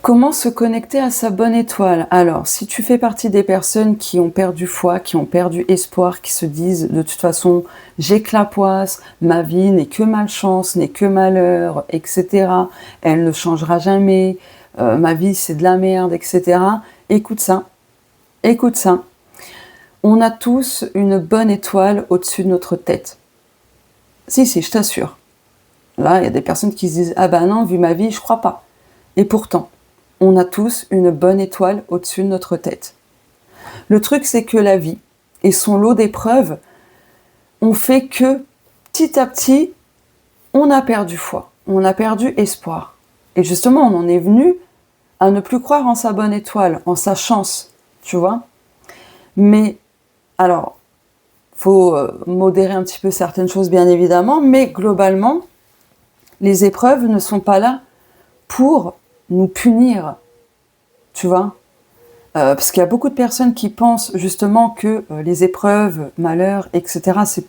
Comment se connecter à sa bonne étoile? Alors, si tu fais partie des personnes qui ont perdu foi, qui ont perdu espoir, qui se disent de toute façon, j'ai que la poisse, ma vie n'est que malchance, n'est que malheur, etc. Elle ne changera jamais, ma vie c'est de la merde, etc. Écoute ça, écoute ça. On a tous une bonne étoile au-dessus de notre tête. Si, je t'assure. Là, il y a des personnes qui se disent « Ah ben non, vu ma vie, je crois pas ». Et pourtant, on a tous une bonne étoile au-dessus de notre tête. Le truc, c'est que la vie et son lot d'épreuves ont fait que, petit à petit, on a perdu foi, on a perdu espoir. Et justement, on en est venu à ne plus croire en sa bonne étoile, en sa chance, tu vois. Mais, alors, faut modérer un petit peu certaines choses, bien évidemment, mais globalement, les épreuves ne sont pas là pour nous punir, tu vois. Parce qu'il y a beaucoup de personnes qui pensent justement que les épreuves, malheurs, etc., c'est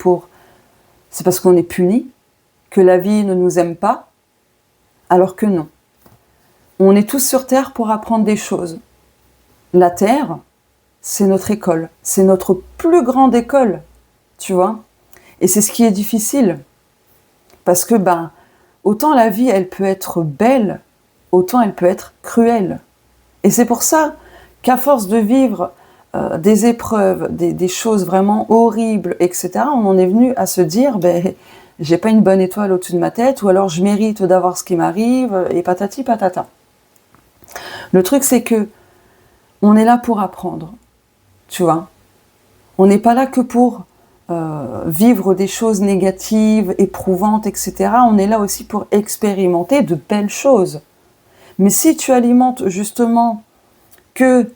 parce qu'on est puni, que la vie ne nous aime pas, alors que non. On est tous sur Terre pour apprendre des choses. La Terre, c'est notre école, c'est notre plus grande école, tu vois. Et c'est ce qui est difficile, parce que autant la vie, elle peut être belle, autant elle peut être cruelle. Et c'est pour ça qu'à force de vivre des épreuves, des choses vraiment horribles, etc., on en est venu à se dire, j'ai pas une bonne étoile au-dessus de ma tête, ou alors je mérite d'avoir ce qui m'arrive, et patati patata. Le truc, c'est que on est là pour apprendre, tu vois. On n'est pas là que pour vivre des choses négatives, éprouvantes, etc. On est là aussi pour expérimenter de belles choses. Mais si tu alimentes justement que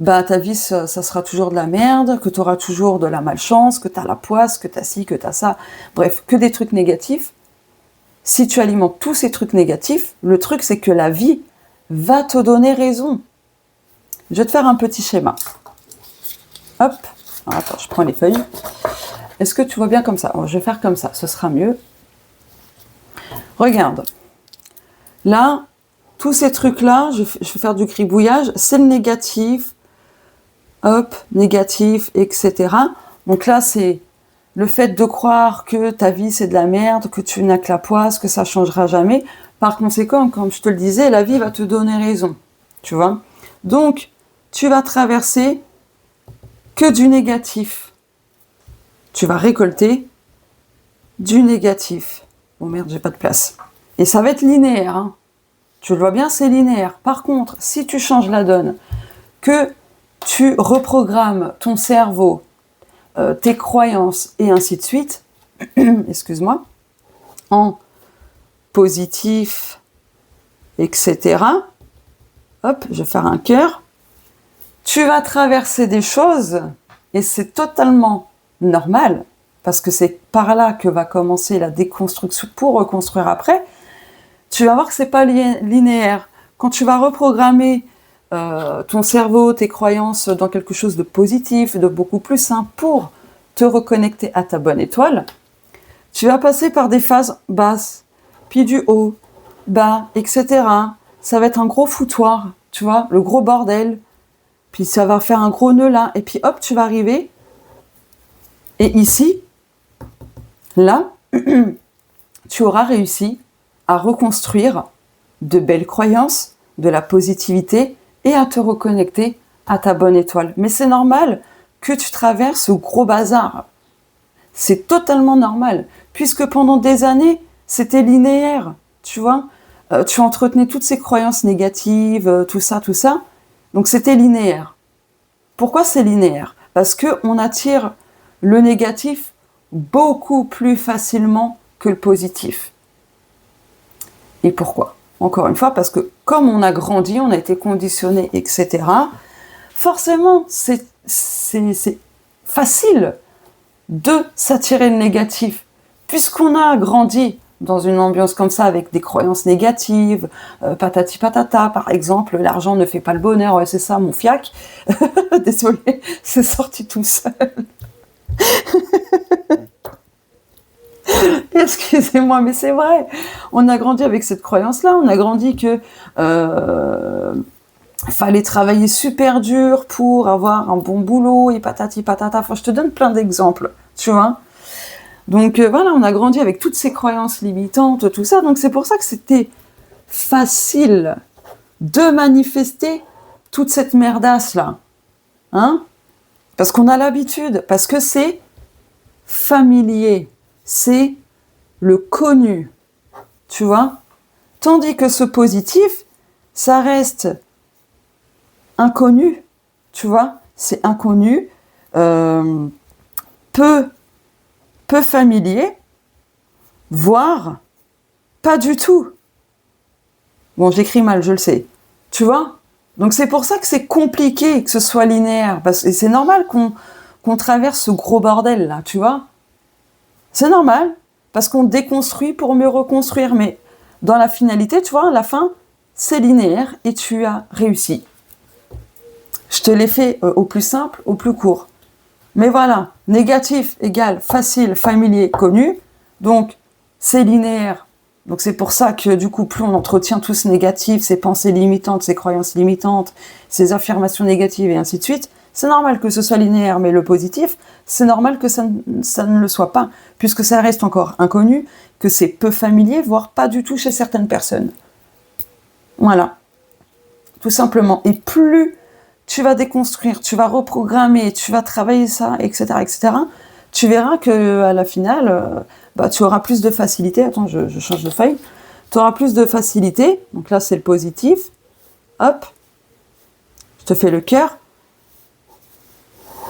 ta vie, ça sera toujours de la merde, que tu auras toujours de la malchance, que tu as la poisse, que tu as ci, que tu as ça, bref, que des trucs négatifs, si tu alimentes tous ces trucs négatifs, le truc, c'est que la vie va te donner raison. Je vais te faire un petit schéma. Hop, alors, attends, je prends les feuilles. Est-ce que tu vois bien comme ça? Je vais faire comme ça, ce sera mieux. Regarde. Là, tous ces trucs-là, je vais faire du gribouillage, c'est le négatif, hop, négatif, etc. Donc là, c'est le fait de croire que ta vie, c'est de la merde, que tu n'as que la poisse, que ça changera jamais. Par conséquent, comme je te le disais, la vie va te donner raison, tu vois. Donc, tu vas traverser que du négatif. Tu vas récolter du négatif. Oh merde, j'ai pas de place. Et ça va être linéaire, hein. Tu le vois bien, c'est linéaire. Par contre, si tu changes la donne, que tu reprogrammes ton cerveau, tes croyances et ainsi de suite, excuse-moi, en positif, etc. Hop, je vais faire un cœur. Tu vas traverser des choses et c'est totalement normal parce que c'est par là que va commencer la déconstruction pour reconstruire après. Tu vas voir que c'est pas linéaire. Quand tu vas reprogrammer ton cerveau, tes croyances dans quelque chose de positif, de beaucoup plus sain pour te reconnecter à ta bonne étoile, tu vas passer par des phases basses, puis du haut, bas, etc. Ça va être un gros foutoir, tu vois, le gros bordel. Puis ça va faire un gros nœud là. Et puis hop, tu vas arriver. Et ici, là, tu auras réussi à reconstruire de belles croyances, de la positivité et à te reconnecter à ta bonne étoile. Mais c'est normal que tu traverses ce gros bazar. C'est totalement normal, puisque pendant des années, c'était linéaire, tu vois. Tu entretenais toutes ces croyances négatives, tout ça. Donc c'était linéaire. Pourquoi c'est linéaire? Parce qu'on attire le négatif beaucoup plus facilement que le positif. Et pourquoi? Encore une fois, parce que comme on a grandi, on a été conditionné, etc., forcément, c'est facile de s'attirer le négatif, puisqu'on a grandi dans une ambiance comme ça, avec des croyances négatives, patati patata, par exemple, l'argent ne fait pas le bonheur, ouais, c'est ça, mon fiac. Désolée, c'est sorti tout seul. Excusez-moi, mais c'est vrai. On a grandi avec cette croyance-là. On a grandi que fallait travailler super dur pour avoir un bon boulot et patati patata. Enfin, je te donne plein d'exemples, tu vois. Donc voilà, on a grandi avec toutes ces croyances limitantes, tout ça. Donc c'est pour ça que c'était facile de manifester toute cette merdasse-là. Hein? Parce qu'on a l'habitude, parce que c'est familier, c'est le connu, tu vois. Tandis que ce positif, ça reste inconnu, tu vois. C'est inconnu, peu familier, voire pas du tout. Bon, j'écris mal, je le sais. Tu vois? Donc c'est pour ça que c'est compliqué que ce soit linéaire. Et c'est normal qu'on traverse ce gros bordel là, tu vois? C'est normal, parce qu'on déconstruit pour mieux reconstruire. Mais dans la finalité, tu vois, à la fin, c'est linéaire et tu as réussi. Je te l'ai fait au plus simple, au plus court. Mais voilà, négatif égale facile, familier, connu. Donc, c'est linéaire. Donc c'est pour ça que du coup, plus on entretient tout ce négatif, ces pensées limitantes, ces croyances limitantes, ces affirmations négatives et ainsi de suite, c'est normal que ce soit linéaire. Mais le positif, c'est normal que ça ne le soit pas, puisque ça reste encore inconnu, que c'est peu familier, voire pas du tout chez certaines personnes. Voilà, tout simplement. Et plus tu vas déconstruire, tu vas reprogrammer, tu vas travailler ça, etc., tu verras qu'à la finale, tu auras plus de facilité. Attends, je change de feuille. Tu auras plus de facilité. Donc là, c'est le positif. Hop. Je te fais le cœur.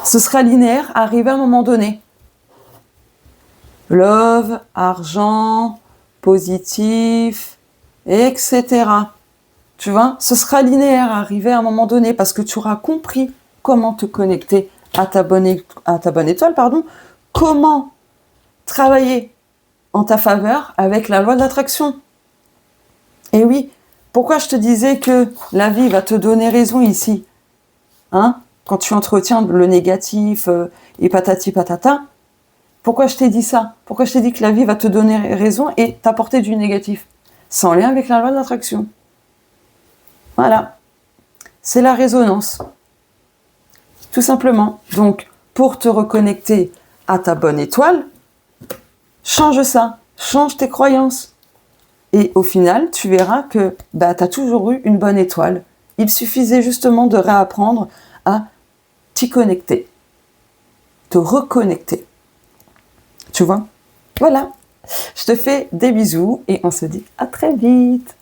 Ce sera linéaire, arrivé à un moment donné. Love, argent, positif, etc. Tu vois, ce sera linéaire, arrivé à un moment donné, parce que tu auras compris comment te connecter à ta bonne étoile, comment travailler en ta faveur avec la loi de l'attraction. Et oui, pourquoi je te disais que la vie va te donner raison ici, hein, quand tu entretiens le négatif et patati patata. Pourquoi je t'ai dit ça? Pourquoi je t'ai dit que la vie va te donner raison et t'apporter du négatif? C'est en lien avec la loi de l'attraction. Voilà, c'est la résonance, tout simplement. Donc, pour te reconnecter à ta bonne étoile, change ça, change tes croyances. Et au final, tu verras que tu as toujours eu une bonne étoile. Il suffisait justement de réapprendre à t'y connecter, te reconnecter. Tu vois? Voilà, je te fais des bisous et on se dit à très vite.